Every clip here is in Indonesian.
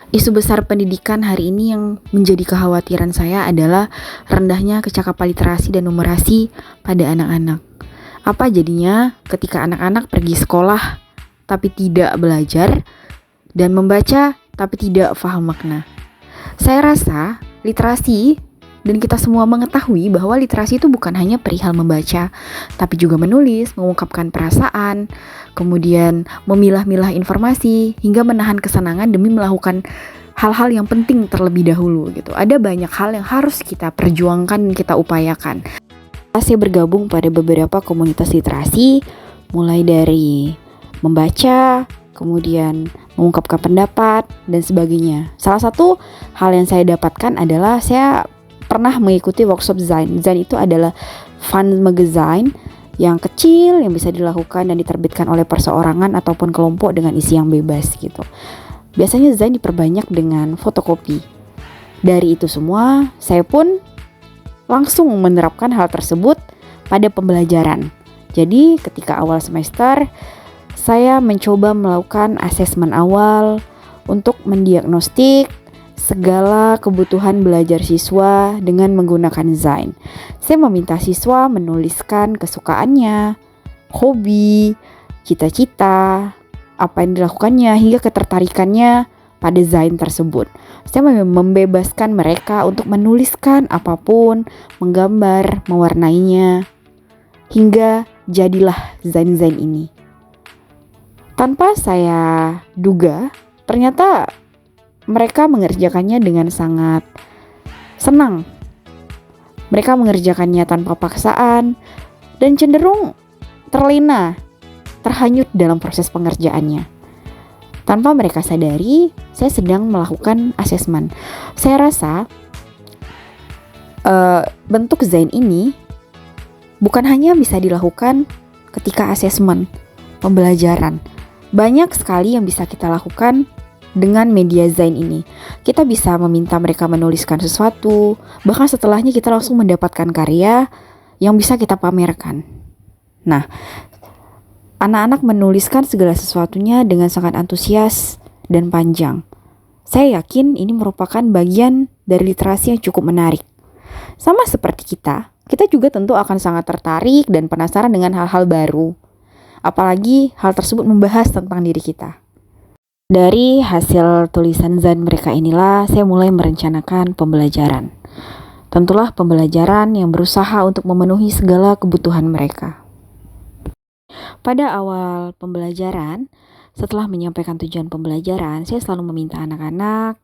Isu besar pendidikan hari ini yang menjadi kekhawatiran saya adalah rendahnya kecakapan literasi dan numerasi pada anak-anak. Apa jadinya ketika anak-anak pergi sekolah tapi tidak belajar dan membaca tapi tidak paham makna? Saya rasa literasi dan kita semua mengetahui bahwa literasi itu bukan hanya perihal membaca, tapi juga menulis, mengungkapkan perasaan, kemudian memilah-milah informasi, hingga menahan kesenangan demi melakukan hal-hal yang penting terlebih dahulu gitu. Ada banyak hal yang harus kita perjuangkan dan kita upayakan. Saya bergabung pada beberapa komunitas literasi, mulai dari membaca, kemudian mengungkapkan pendapat, dan sebagainya. Salah satu hal yang saya dapatkan adalah saya pernah mengikuti workshop Zain. Zain itu adalah fun magazine yang kecil yang bisa dilakukan dan diterbitkan oleh perseorangan ataupun kelompok dengan isi yang bebas gitu. Biasanya Zain diperbanyak dengan fotokopi. Dari itu semua, saya pun langsung menerapkan hal tersebut pada pembelajaran. Jadi ketika awal semester, saya mencoba melakukan asesmen awal untuk mendiagnostik segala kebutuhan belajar siswa dengan menggunakan Zain. Saya meminta siswa menuliskan kesukaannya, hobi, cita-cita, apa yang dilakukannya hingga ketertarikannya pada Zain tersebut. Saya membebaskan mereka untuk menuliskan apapun, menggambar, mewarnainya, hingga jadilah Zain-Zain ini. Tanpa saya duga, ternyata mereka mengerjakannya dengan sangat senang. Mereka mengerjakannya tanpa paksaan dan cenderung terlena, terhanyut dalam proses pengerjaannya. Tanpa mereka sadari, saya sedang melakukan asesmen. Saya rasa bentuk Zain ini bukan hanya bisa dilakukan ketika asesmen pembelajaran. Banyak sekali yang bisa kita lakukan dengan media Zain ini. Kita bisa meminta mereka menuliskan sesuatu, bahkan setelahnya kita langsung mendapatkan karya yang bisa kita pamerkan. Nah, anak-anak menuliskan segala sesuatunya dengan sangat antusias dan panjang. Saya yakin ini merupakan bagian dari literasi yang cukup menarik. Sama seperti kita juga tentu akan sangat tertarik dan penasaran dengan hal-hal baru. Apalagi hal tersebut membahas tentang diri kita. Dari hasil tulisan Zain mereka inilah saya mulai merencanakan pembelajaran. Tentulah pembelajaran yang berusaha untuk memenuhi segala kebutuhan mereka. Pada awal pembelajaran, setelah menyampaikan tujuan pembelajaran, saya selalu meminta anak-anak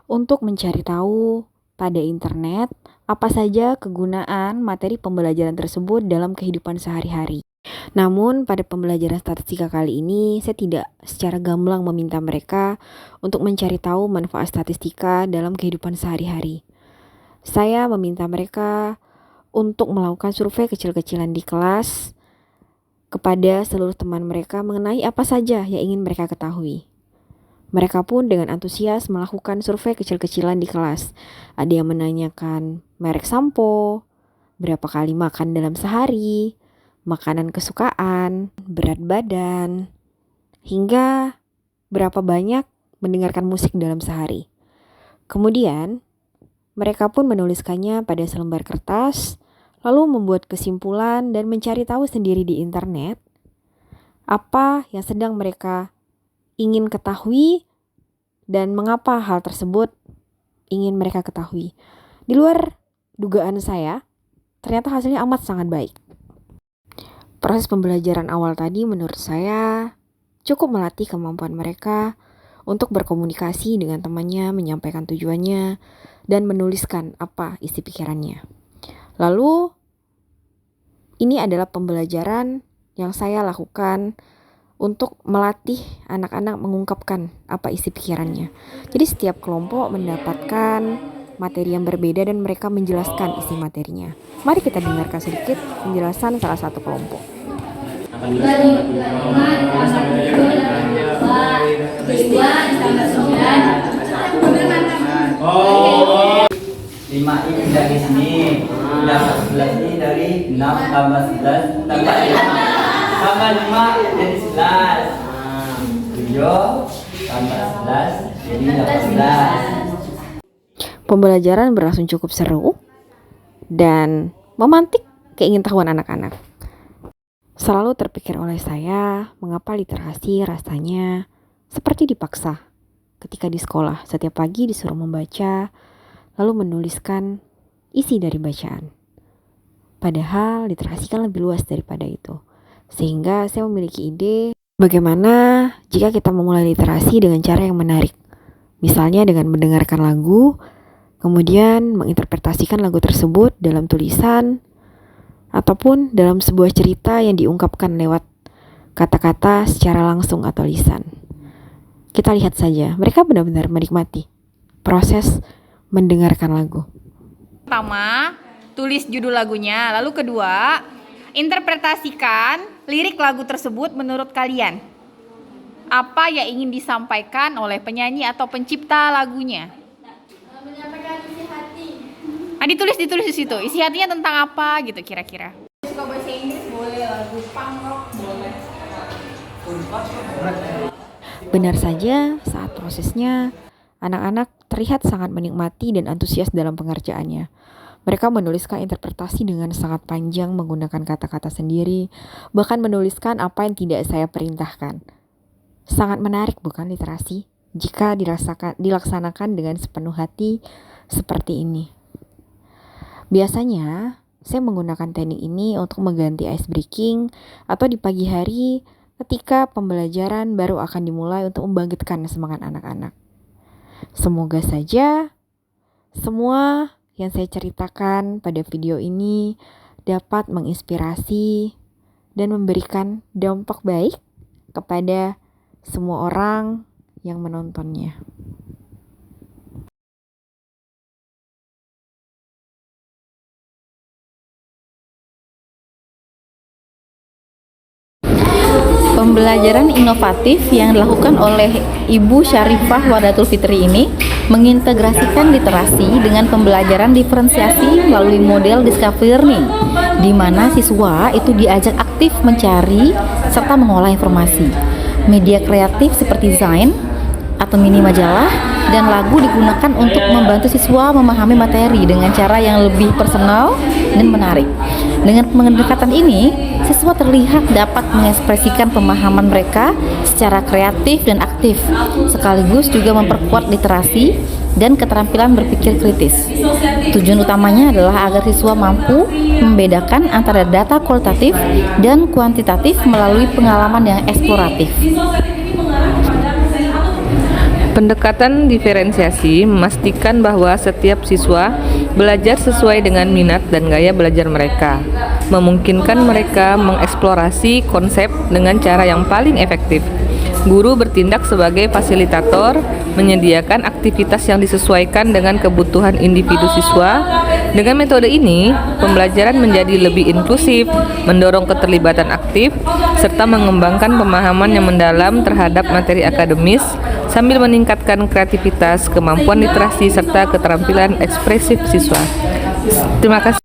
untuk mencari tahu pada internet apa saja kegunaan materi pembelajaran tersebut dalam kehidupan sehari-hari. Namun pada pembelajaran statistika kali ini, saya tidak secara gamblang meminta mereka untuk mencari tahu manfaat statistika dalam kehidupan sehari-hari. Saya meminta mereka untuk melakukan survei kecil-kecilan di kelas kepada seluruh teman mereka mengenai apa saja yang ingin mereka ketahui. Mereka pun dengan antusias melakukan survei kecil-kecilan di kelas. Ada yang menanyakan merek sampo, berapa kali makan dalam sehari, makanan kesukaan, berat badan, hingga berapa banyak mendengarkan musik dalam sehari. Kemudian, mereka pun menuliskannya pada selembar kertas, lalu membuat kesimpulan dan mencari tahu sendiri di internet apa yang sedang mereka ingin ketahui dan mengapa hal tersebut ingin mereka ketahui. Di luar dugaan saya, ternyata hasilnya amat sangat baik. Proses pembelajaran awal tadi menurut saya cukup melatih kemampuan mereka untuk berkomunikasi dengan temannya, menyampaikan tujuannya, dan menuliskan apa isi pikirannya. Lalu, ini adalah pembelajaran yang saya lakukan untuk melatih anak-anak mengungkapkan apa isi pikirannya. Jadi setiap kelompok mendapatkan materi yang berbeda dan mereka menjelaskan isi materinya. Mari kita dengarkan sedikit penjelasan salah satu kelompok. Lima ini dari sini, dapat 11 ini dari 6 tambah 11 tambah 5 tambah 5 jadi 11. 7 tambah 11 Jadi dapat 11. Pembelajaran berlangsung cukup seru dan memantik keingintahuan anak-anak. Selalu terpikir oleh saya, mengapa literasi rasanya seperti dipaksa. Ketika di sekolah, setiap pagi disuruh membaca, lalu menuliskan isi dari bacaan. Padahal literasi kan lebih luas daripada itu. Sehingga saya memiliki ide bagaimana jika kita memulai literasi dengan cara yang menarik. Misalnya dengan mendengarkan lagu, kemudian menginterpretasikan lagu tersebut dalam tulisan, ataupun dalam sebuah cerita yang diungkapkan lewat kata-kata secara langsung atau lisan. Kita lihat saja, mereka benar-benar menikmati proses mendengarkan lagu. Pertama, tulis judul lagunya. Lalu kedua, interpretasikan lirik lagu tersebut menurut kalian. Apa yang ingin disampaikan oleh penyanyi atau pencipta lagunya? Menyampaikan isi hati. Ditulis di situ. Isi hatinya tentang apa gitu kira-kira. Suka bahasa Inggris boleh, lagu punk rock boleh. Benar saja, saat prosesnya, anak-anak terlihat sangat menikmati dan antusias dalam pengerjaannya. Mereka menuliskan interpretasi dengan sangat panjang menggunakan kata-kata sendiri, bahkan menuliskan apa yang tidak saya perintahkan. Sangat menarik bukan literasi? Jika dilaksanakan dengan sepenuh hati seperti ini. Biasanya, saya menggunakan teknik ini untuk mengganti ice breaking atau di pagi hari ketika pembelajaran baru akan dimulai untuk membangkitkan semangat anak-anak. Semoga saja semua yang saya ceritakan pada video ini dapat menginspirasi dan memberikan dampak baik kepada semua orang yang menontonnya. Pembelajaran inovatif yang dilakukan oleh Ibu Syarifah Wadatul Fitri ini mengintegrasikan literasi dengan pembelajaran diferensiasi melalui model discovery learning, di mana siswa itu diajak aktif mencari serta mengolah informasi. Media kreatif seperti desain atau mini majalah dan lagu digunakan untuk membantu siswa memahami materi dengan cara yang lebih personal dan menarik. Dengan pendekatan ini, siswa terlihat dapat mengekspresikan pemahaman mereka secara kreatif dan aktif, sekaligus juga memperkuat literasi dan keterampilan berpikir kritis. Tujuan utamanya adalah agar siswa mampu membedakan antara data kualitatif dan kuantitatif melalui pengalaman yang eksploratif. Pendekatan diferensiasi memastikan bahwa setiap siswa belajar sesuai dengan minat dan gaya belajar mereka, memungkinkan mereka mengeksplorasi konsep dengan cara yang paling efektif. Guru bertindak sebagai fasilitator, menyediakan aktivitas yang disesuaikan dengan kebutuhan individu siswa. Dengan metode ini, pembelajaran menjadi lebih inklusif, mendorong keterlibatan aktif, serta mengembangkan pemahaman yang mendalam terhadap materi akademis, sambil meningkatkan kreativitas, kemampuan literasi, serta keterampilan ekspresif siswa. Terima kasih.